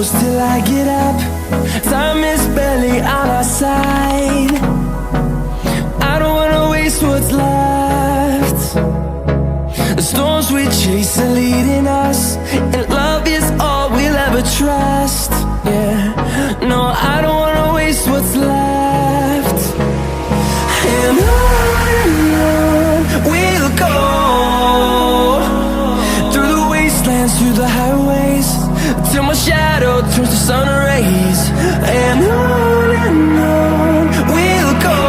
close till I get up. Time is barely on our side. I don't wanna waste what's left. The storms we chase are leading us, and love is all we'll ever trust. Yeah, no, I don't wanna waste what's left. And on we'll go, through the wastelands, through the highways, till my shadow turns to sun rays. And on we'll go,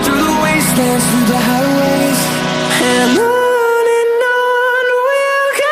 through the wastelands, through the highways, and on we'll go.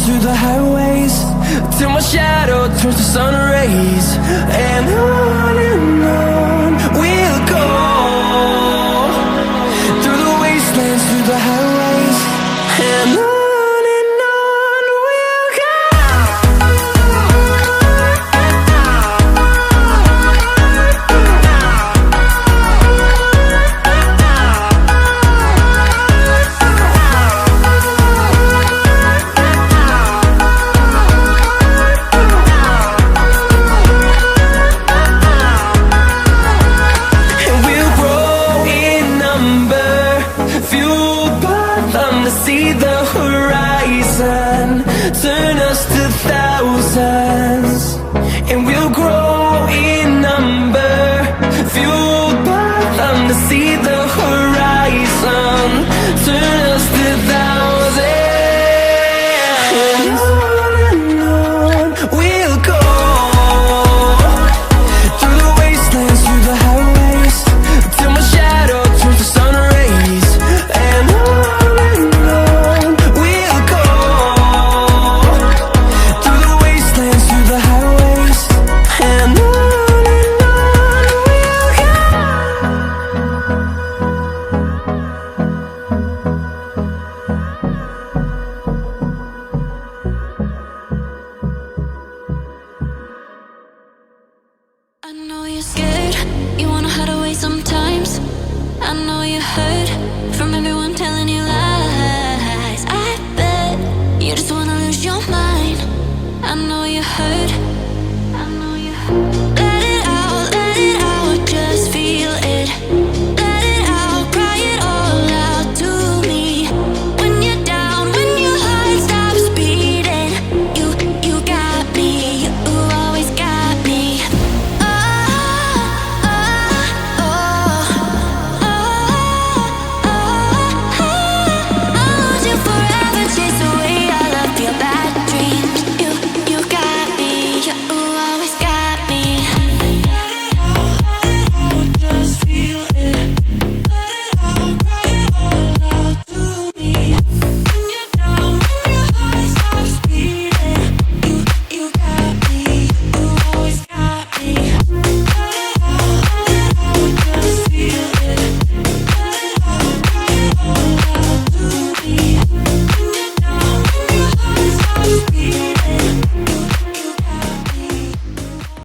Through the highways, till my shadow turns to sun rays. And on we'll go, through the wastelands, through the highways, and on we'll go. See the horizon, turn us to thousands, and we'll grow in number, fueled by them. To see the horizon, turn us to thousands, and on we'll go, through the wastelands, through the highways, till my shadow turns to sun rays. And I know you're scared, you wanna hide away sometimes. I know you hurt.